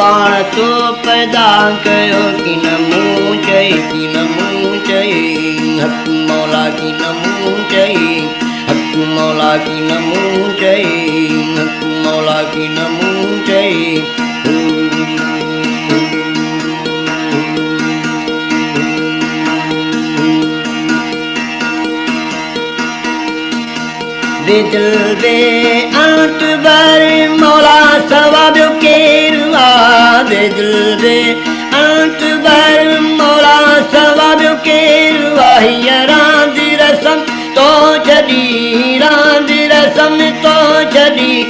पाण तो पैदा कयो कि न मूं चई कि न मूं चई हक मौला की न मूं चई हक मौला की न मूं चई हक मौला की न मूं चई दिल दे अंत बर मौला सवाबो केरवा दिल दे अंत बर मौला सवाबो केरवा रांदि रसम तो छड़ी रांदि रसम तो छड़ी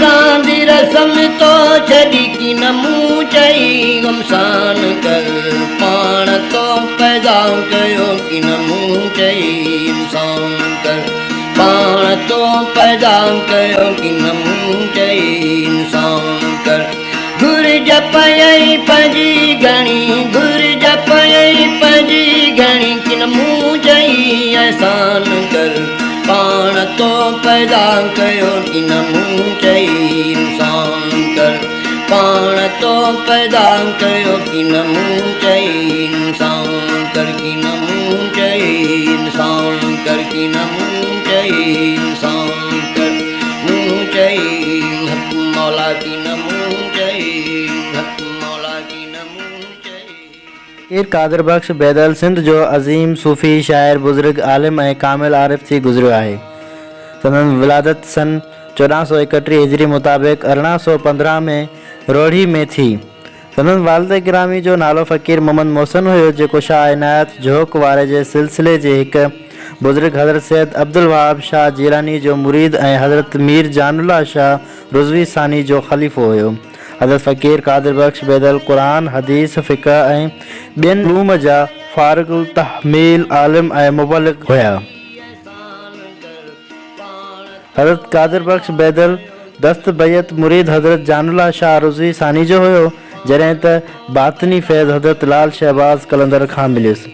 रांदि रसम तो छड़ी कि न मूं चई गमसान कर पाण तो पैदा कयो कि न मूं चई इंसान कर पाण तो पैदा कयो कि न मूं चई इंसान कर घुर्ज पई पंहिंजी घणी घुर्ज पई पंहिंजी घणी कि न मूं चई एहसान कर पाण तो पैदा कयो कि न मूं चई इंसान कर पाण तो पैदा कयो कि न मूं चई इंसान कर कि न मूं चई इंसान कर कि न मूं चई इंसान कर मूं चई हक मौला की न मूं चई हक मौला की न मूं चई। कादर बख्श बैदल सिंध जो अज़ीम सूफ़ी शाइर बुज़ुर्ग आलिम ऐं कामिल आरिफ थी गुज़रियो आहे। संदन विलादत सन 1431 हिजरी मुताबिक़ 1815 में रोढ़ी में थी। संदन वालिद गिरामी जो नालो फ़कीर मोहम्मद मोहसिन हुयो जेको शाह इनायत झोक वारे जे सिलसिले जे हिक बुज़ुर्ग हज़रत सैयद अब्दुल वहाब शाह जीलानी जो मुरीद ऐं हज़रत मीर जानुल्लाह शाह रुज़वी सानी जो ख़लीफ़ो हुयो। हज़रत फ़कीर कादिर बख्श बैदल क़ुरान हदीस फ़िक़ह ऐं ॿियनि उलूम जा फ़ारिग़ुल तहमील आलिम ऐं मुबल्लिग़ हुया। हज़रत कादिर बख्श बैदल दस्त बैत मुरीद हज़रत जानुल्लाह शाह रुज़वी सानी जो हुयो जॾहिं त बातनी फैज़ हज़रत लाल शहबाज कलंदर खां मिलियुसि।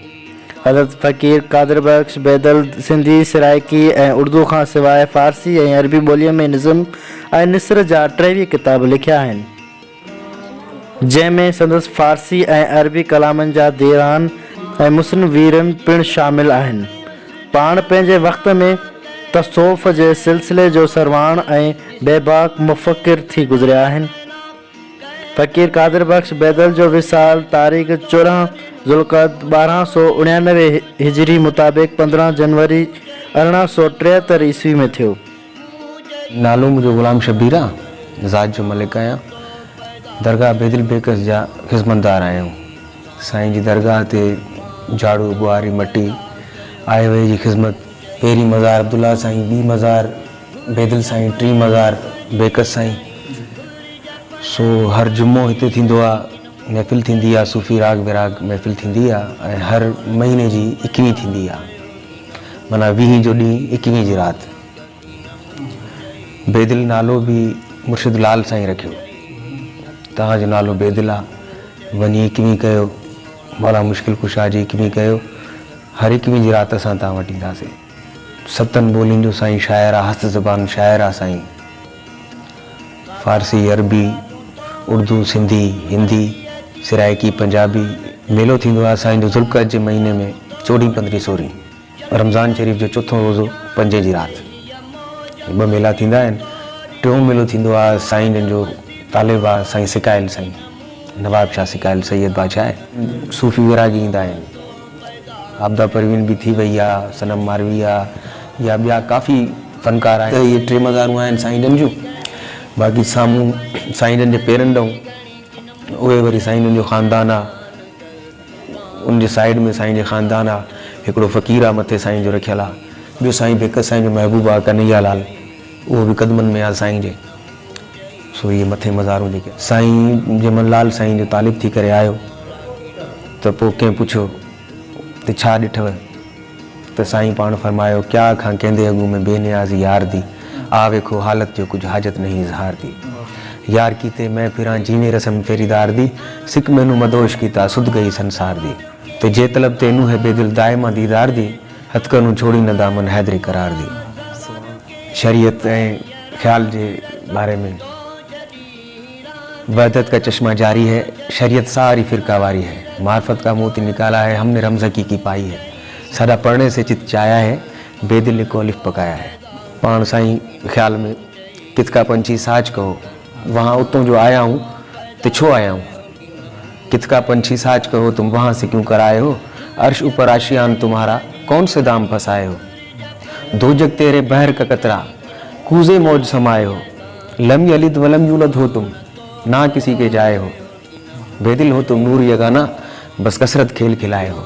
हज़रत फ़कीर कादिर बख्श बैदल सिंधी सराइकी ऐं उर्दू खां सवाइ फ़ारसी ऐं अरबी ॿोलीअ में निज़म ऐं निसर जा 23 किताब लिखिया आहिनि जंहिंमें संदसि फ़ारसी ऐं अरबी कलामनि जा दीवान ऐं मुसनवीरनि पिणु शामिल आहिनि। पाण पंहिंजे वक़्त में तसौफ़ जे सिलसिले जो सरवाण ऐं बेबाक मुफ़क्किर थी गुज़रिया आहिनि। फ़कीर कादिर बख्श बैदल जो विसाल तारीख़ 14 ज़ुल्क़द 1299 हिजरी मुताबिक़ 15 जनवरी 1873 ईस्वी में थियो। नालो मुंहिंजो ग़ुलाम शबीर आहे, ज़ात जो मलिक आहियां। दरगाह बेदिल बेकस जा ख़िज़मतदार आहियूं। साईं जी दरगाह ते झाड़ू बुआरी मटी आए वई जी ख़िज़मत। पहिरीं मज़ार अब्दुल्ला साईं, ॿी मज़ार बेदिल साईं, टी मज़ार बेकस साईं। सो हर जुम्मो हिते थींदो आहे, महफ़िल थींदी आहे, सूफ़ी राग विराग महफ़िल थींदी आहे ऐं हर महीने जी 21 थींदी आहे, माना 20 जो ॾींहुं 21 जी राति। बेदिल नालो बि मुर्शिद लाल साईं रखियो। तव्हांजो नालो बेदिल आहे, वञी 21 कयो, मौला मुश्किल कुशा जी 21 कयो। हर 21 जी राति असां तव्हां वटि ईंदासीं। 7 ॿोलियुनि जो साईं शाइर आहे, हस्त ज़बान शाइर आहे साईं। फ़ारसी, अरबी, उर्दू, सिंधी, हिंदी, सराइकी, पंजाबी। मेलो थींदो आहे साईं जो ज़ुल्क़द जे महीने में 14, 15, 16। रमज़ान शरीफ़ जो चोथों रोज़ो 5 जी राति। 2 मेला थींदा आहिनि। 3 मेलो थींदो आहे साईं जन जो तालिब आहे साईं सिकाइल साईं नवाब शाह सिकाइल सैयद बादशाह आहे। सूफ़ी विरागी ईंदा आहिनि। आबदा परवीन भी थी वही आहे, सनम मारवी आहे, या ॿिया काफ़ी फ़नकार आहिनि। इहे 3 मज़ारूं आहिनि साईं जन जूं। बाक़ी साम्हूं साईं जन जे पेरनि ॾऊं उहे वरी साईं जन जो ख़ानदान आहे। उनजे साइड में साईं जो ख़ानदान आहे। हिकिड़ो फ़क़ीर आहे मथे साईं जो रखियल आहे। ॿियो साईं बेकस साईं जो महबूब आहे कन्हैया लाल, उहो बि क़दमनि में आहे साईं जे। सो इहे मथे मज़ारूं जेके साईं जंहिंमहिल लाल साईं जो तालिब थी करे आयो त पोइ कंहिं पुछियो त छा ॾिठव, त साईं पाण फरमायो क्या खां कंदे अॻू में बेनियाज़ी यार दी, आ वेखो हालत जो कुछ हाजत नहीं इजहार दी। यार कीते मैं फिरां जीने रस्म फेरीदार दी, सिक मैनू मदोश कीता सुध गई संसार दी। ते जे तलब तेनू है बेदिल दायमा दीदार दी, हथकनू छोड़ी न दामन हैदरी करार दी। शरीयत ऐं ख़्याल जे बारे में वहदत का चश्मा जारी है, शरीयत सारी फिरकावारी है। मार्फत का मोती निकाला है हमने, रमज़की की पाई है। सदा पढ़ने से चित चाया है, बेदिल को अलिफ पकाया है। पाण साईं ख्याल में कितका पंछी साज कहो, वहाँ उतों जो आया हूँ तो छो आया हूँ। कितका पंछी साज कहो तुम वहाँ से क्यों कर आए हो, अर्श ऊपर आशियान तुम्हारा कौन से दाम फंसाए हो। दो जग तेरे बहर का कतरा कूजे मौज समाए हो, लम यलिद वलम यूलद हो तुम ना किसी के जाए हो। बेदिल हो तुम नूर यगाना बस कसरत खेल खिलाए हो।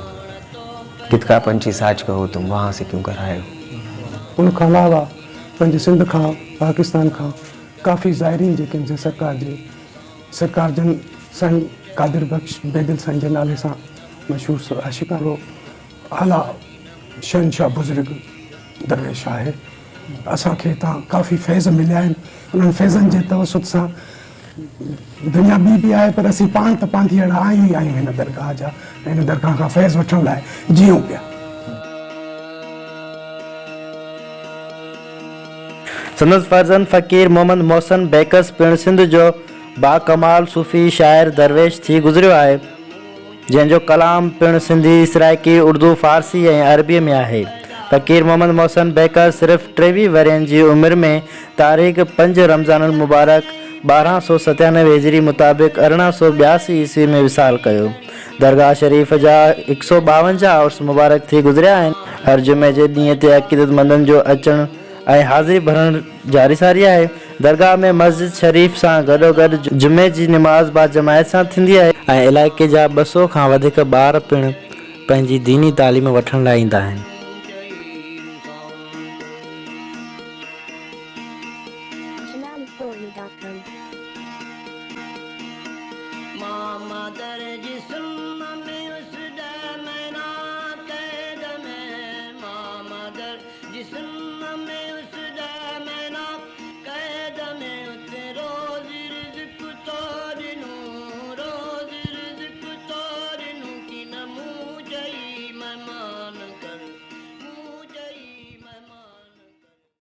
कितका पंछी साज कहो तुम वहाँ से क्यों कर आए हो। उन खां अलावा पंहिंजे सिंध खां पाकिस्तान खां काफ़ी ज़ाइरीन जेके आहिनि सरकार जन साईं कादिर बख्श बेदिल साईं जे नाले सां मशहूरु आशिक़ानो आला शहनशाह बुज़ुर्ग दरवेश आहे। असांखे हितां काफ़ी फैज़ मिलिया आहिनि। उन्हनि फैज़नि जे तवसुत सां दुनिया बि आहे, पर असीं पाण त पंहिंजी अहिड़ा आहियूं ई आहियूं हिन दरगाह जा, हिन दरगाह खां फैज़ वठण लाइ जीऊं पिया। संदसि फर्ज़ंद फ़कीर मोहम्मद मोहसिन बेकस पिणु सिंध जो बाकमाल सूफ़ी शाइर दरवेश थी गुज़रियो आहे, जंहिंजो कलाम पिणु सिंधी, सराइकी, उर्दू, फ़ारसी ऐं अरबीअ में आहे। फ़कीर मोहम्मद मोहसिन बेकस सिर्फ़ु 23 वरियनि जी उमिरि में तारीख़ 5 रमज़ानुल मुबारक 1297 हिजरी मुताबिक़ 1882 ईस्वी में विसाल कयो। दरगाह शरीफ़ जा 152 उर्स मुबारक थी गुज़रिया आहिनि। हर जुमे जे ॾींहं ते अक़ीदतमंदनि जो अचणु ऐं हाज़िरी भरण जारी सारी आहे। दरगाह में मस्जिद शरीफ़ सां गॾोगॾु जुमे जी निमाज़ बा जमायत सां थींदी आहे ऐं इलाइक़े जा 200 खां वधीक ॿार पिणु पंहिंजी दीनी तालीम वठण लाइ ईंदा आहिनि। मामा दर जिस्म